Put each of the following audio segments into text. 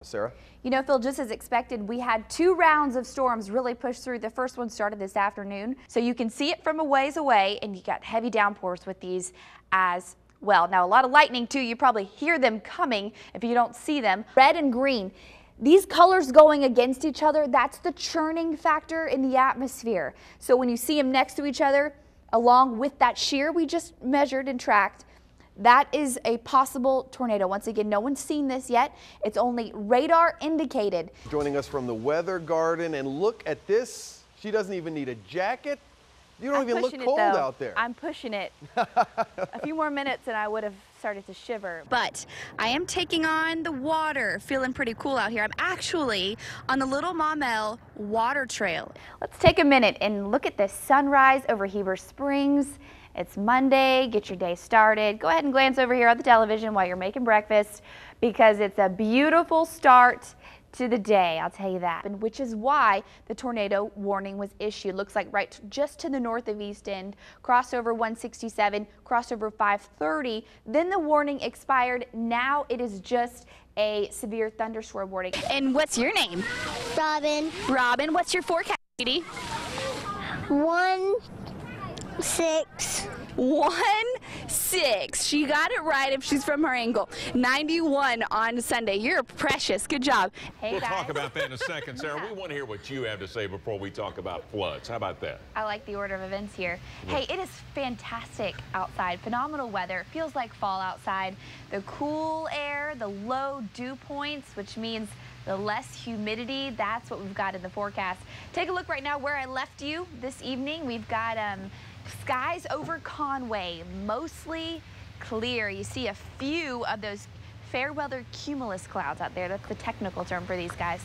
Sarah? You know, Phil, just as expected, we had 2 rounds of storms really push through. The first one started this afternoon, so you can see it from a ways away, and you got heavy downpours with these as well. Now, a lot of lightning, too. You probably hear them coming if you don't see them. Red and green. These colors going against each other, that's the churning factor in the atmosphere. So when you see them next to each other, along with that shear we just measured and tracked, that is a possible tornado. Once again, no one's seen this yet. It's only radar indicated. Joining us from the Weather Garden, and look at this. She doesn't even need a jacket. You don't even look cold out there. I'm pushing it. A few more minutes and I would have started to shiver. But I am taking on the water, feeling pretty cool out here. I'm actually on the Little Maumelle Water Trail. Let's take a minute and look at the sunrise over Heber Springs. It's Monday, get your day started. Go ahead and glance over here on the television while you're making breakfast because it's a beautiful start to the day, I'll tell you that. And which is why the tornado warning was issued. Looks like right just to the north of East End, crossover 167, crossover 530. Then the warning expired. Now it is just a severe thunderstorm warning. And what's your name? Robin. Robin, what's your forecast, sweetie? 1-6. 1-6. She got it right if she's from her angle. 91 on Sunday. You're precious. Good job. Hey, we'll guys. talk about that in a second, Sarah. We want to hear what you have to say before we talk about floods. How about that? I like the order of events here. Hey, it is fantastic outside. Phenomenal weather. It feels like fall outside. The cool air, the low dew points, which means the less humidity. That's what we've got in the forecast. Take a look right now where I left you this evening. We've got skies over Conway, mostly clear. You see a few of those fair weather cumulus clouds out there. That's the technical term for these guys.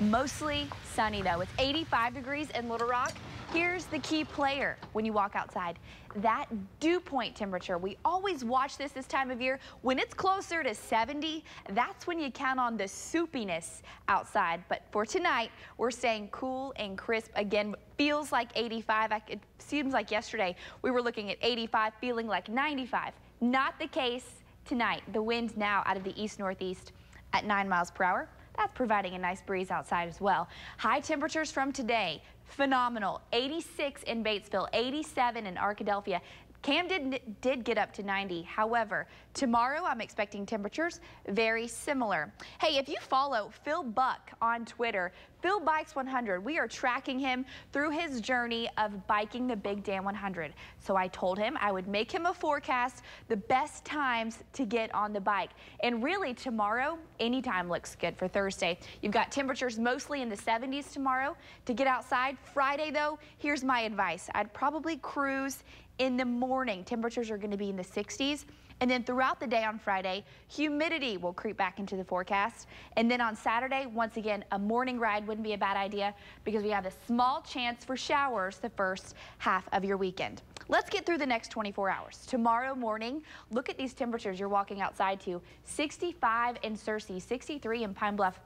Mostly sunny though. It's 85 degrees in Little Rock. Here's the key player when you walk outside. That dew point temperature. We always watch this time of year. When it's closer to 70, that's when you count on the soupiness outside. But for tonight, we're staying cool and crisp. Again, feels like 85. It seems like yesterday we were looking at 85, feeling like 95. Not the case tonight. The wind now out of the east-northeast at 9 miles per hour. That's providing a nice breeze outside as well. High temperatures from today, phenomenal. 86 in Batesville, 87 in Arkadelphia. Camden did get up to 90. However, tomorrow I'm expecting temperatures very similar. Hey, if you follow Phil Buck on Twitter, PHILBIKES 100, we are tracking him through his journey of biking the Big Dam 100. So I told him I would make him a forecast, the best times to get on the bike. And really tomorrow, anytime looks good for Thursday. You've got temperatures mostly in the 70s tomorrow to get outside. Friday though, here's my advice. I'd probably cruise in the morning. Temperatures are going to be in the 60s. And then throughout the day on Friday, humidity will creep back into the forecast. And then on Saturday, once again, a morning ride wouldn't be a bad idea because we have a small chance for showers the first half of your weekend. Let's get through the next 24 hours. Tomorrow morning, look at these temperatures you're walking outside to. 65 in Searcy, 63 in Pine Bluff.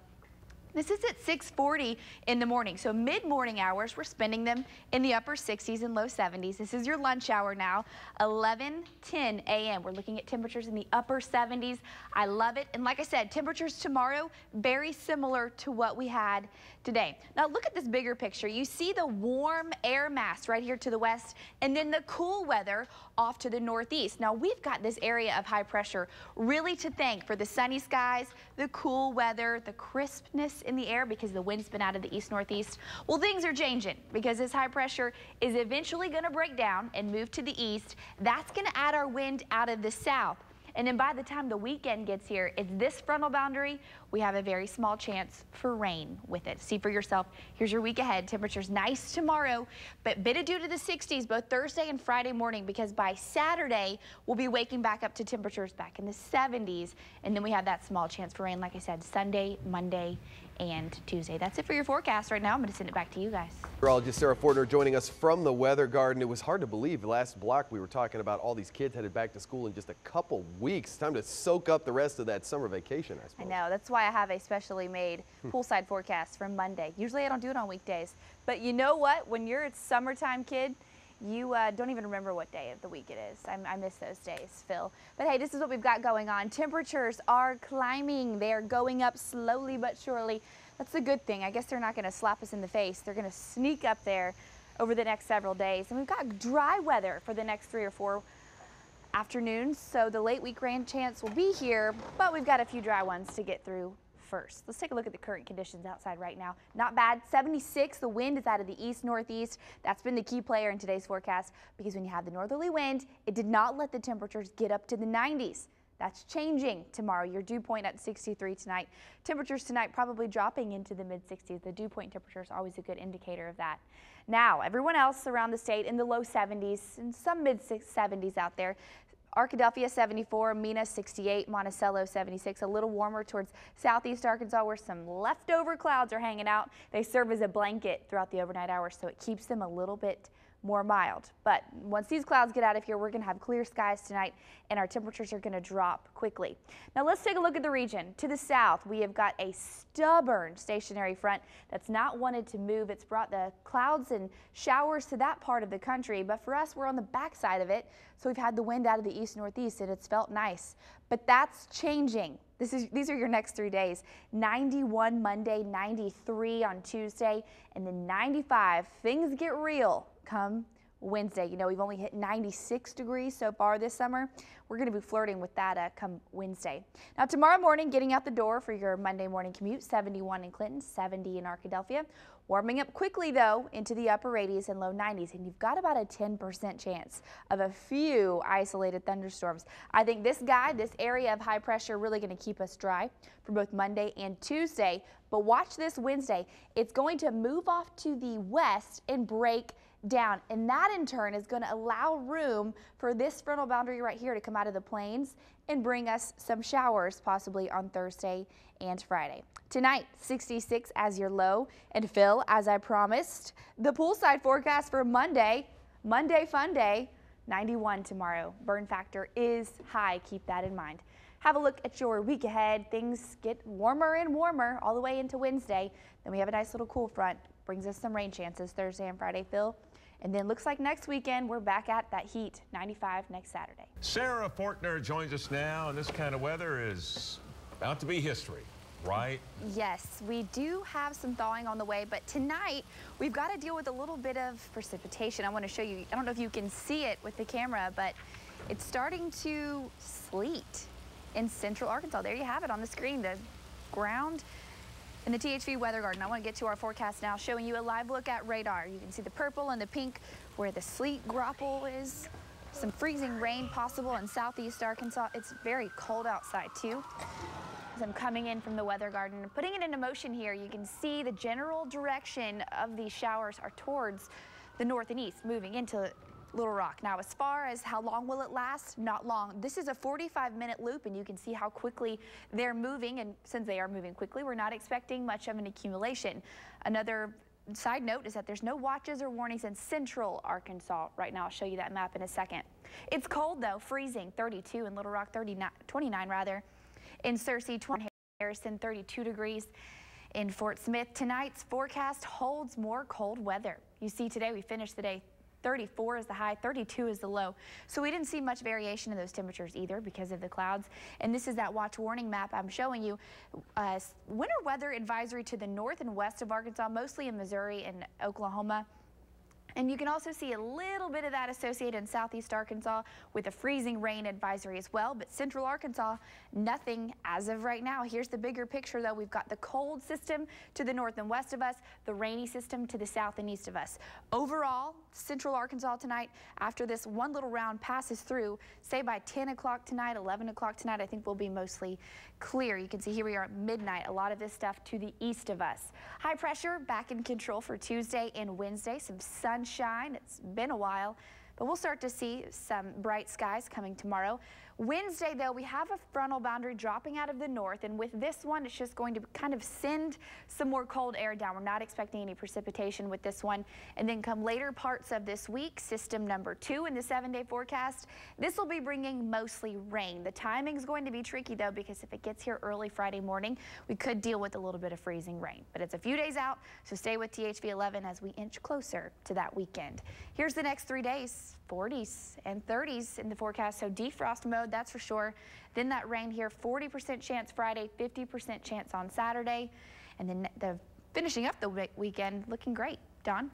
This is at 6:40 in the morning, so mid-morning hours, we're spending them in the upper 60s and low 70s. This is your lunch hour now, 11:10 a.m. We're looking at temperatures in the upper 70s. I love it, and like I said, temperatures tomorrow very similar to what we had today. Now look at this bigger picture. You see the warm air mass right here to the west, and then the cool weather off to the northeast. Now we've got this area of high pressure really to thank for the sunny skies, the cool weather, the crispness in the air because the wind's been out of the east-northeast. Well, things are changing because this high pressure is eventually going to break down and move to the east. That's going to add our wind out of the south. And then by the time the weekend gets here, it's this frontal boundary. We have a very small chance for rain with it. See for yourself. Here's your week ahead. Temperatures nice tomorrow, but bit of dew to the 60s both Thursday and Friday morning because by Saturday, we'll be waking back up to temperatures back in the 70s. And then we have that small chance for rain, like I said, Sunday, Monday, and Tuesday. That's it for your forecast right now. I'm going to send it back to you guys. Meteorologist Sarah Fortner joining us from the Weather Garden. It was hard to believe. Last block we were talking about all these kids headed back to school in just a couple weeks. Time to soak up the rest of that summer vacation, I suppose. I know. That's why I have a specially made poolside forecast from Monday. Usually I don't do it on weekdays. But you know what? When you're a summertime kid, You don't even remember what day of the week it is. I miss those days, Phil. But hey, this is what we've got going on. Temperatures are climbing. They're going up slowly but surely. That's a good thing. I guess they're not going to slap us in the face. They're going to sneak up there over the next several days. And we've got dry weather for the next 3 or 4 afternoons. So the late week rain chance will be here, but we've got a few dry ones to get through first. Let's take a look at the current conditions outside right now. Not bad. 76. The wind is out of the east-northeast. That's been the key player in today's forecast, because when you have the northerly wind, it did not let the temperatures get up to the 90s. That's changing tomorrow. Your dew point at 63 tonight. Temperatures tonight probably dropping into the mid-60s. The dew point temperature is always a good indicator of that. Now, everyone else around the state in the low 70s and some mid-70s out there. Arkadelphia 74, Mena 68, Monticello 76, a little warmer towards southeast Arkansas where some leftover clouds are hanging out. They serve as a blanket throughout the overnight hours, so it keeps them a little bit more mild. But once these clouds get out of here, we're going to have clear skies tonight, and our temperatures are going to drop quickly. Now let's take a look at the region. To the south, we have got a stubborn stationary front that's not wanted to move. It's brought the clouds and showers to that part of the country, but for us, we're on the backside of it, so we've had the wind out of the east-northeast, and it's felt nice. But that's changing. These are your next 3 days. 91 Monday, 93 on Tuesday, and then 95. Things get real come Wednesday. You know, we've only hit 96 degrees so far this summer. We're going to be flirting with that come Wednesday. Now tomorrow morning, getting out the door for your Monday morning commute, 71 in Clinton, 70 in Arkadelphia. Warming up quickly though into the upper 80s and low 90s, and you've got about a 10% chance of a few isolated thunderstorms. I think this area of high pressure really going to keep us dry for both Monday and Tuesday. But watch this Wednesday. It's going to move off to the west and break down, and that in turn is going to allow room for this frontal boundary right here to come out of the plains and bring us some showers possibly on Thursday and Friday. Tonight, 66 as your low, and Phil, as I promised, the poolside forecast for Monday fun day, 91 tomorrow. Burn factor is high. Keep that in mind. Have a look at your week ahead. Things get warmer and warmer all the way into Wednesday. Then we have a nice little cool front. Brings us some rain chances Thursday and Friday, Phil. And then looks like next weekend we're back at that heat, 95 next Saturday. Sarah Fortner joins us now, and this kind of weather is about to be history, right? Yes, we do have some thawing on the way, but tonight we've got to deal with a little bit of precipitation. I want to show you, I don't know if you can see it with the camera, but it's starting to sleet in central Arkansas. There you have it on the screen, the ground in the THV Weather Garden. I want to get to our forecast now, showing you a live look at radar. You can see the purple and the pink where the sleet grapple is. Some freezing rain possible in southeast Arkansas. It's very cold outside too. As I'm coming in from the Weather Garden, putting it into motion here, you can see the general direction of these showers are towards the north and east, moving into Little Rock. Now, as far as how long will it last, not long. This is a 45-minute loop, and you can see how quickly they're moving. And since they are moving quickly, we're not expecting much of an accumulation. Another side note is that there's no watches or warnings in central Arkansas right now. I'll show you that map in a second. It's cold though, freezing, 32 in Little Rock, 29 rather. In Searcy, 20, Harrison, 32 degrees. In Fort Smith, tonight's forecast holds more cold weather. You see today we finished the day 34 is the high, 32 is the low. So we didn't see much variation in those temperatures either because of the clouds. And this is that watch warning map I'm showing you. Winter weather advisory to the north and west of Arkansas, mostly in Missouri and Oklahoma. And you can also see a little bit of that associated in southeast Arkansas with a freezing rain advisory as well. But central Arkansas, nothing as of right now. Here's the bigger picture though. We've got the cold system to the north and west of us, the rainy system to the south and east of us. Overall, central Arkansas tonight, after this one little round passes through, say by 10 o'clock tonight, 11 o'clock tonight, I think we'll be mostly clear. You can see here we are at midnight, a lot of this stuff to the east of us. High pressure back in control for Tuesday and Wednesday. Some sunshine. It's been a while, but we'll start to see some bright skies coming tomorrow. Wednesday, though, we have a frontal boundary dropping out of the north, and with this one, it's just going to kind of send some more cold air down. We're not expecting any precipitation with this one. And then come later parts of this week, system number 2 in the 7-day forecast, this will be bringing mostly rain. The timing is going to be tricky, though, because if it gets here early Friday morning, we could deal with a little bit of freezing rain. But it's a few days out, so stay with THV 11 as we inch closer to that weekend. Here's the next 3 days. 40s and 30s in the forecast, so defrost mode, that's for sure. Then that rain here, 40% chance Friday, 50% chance on Saturday, and then the finishing up the weekend looking great. Don?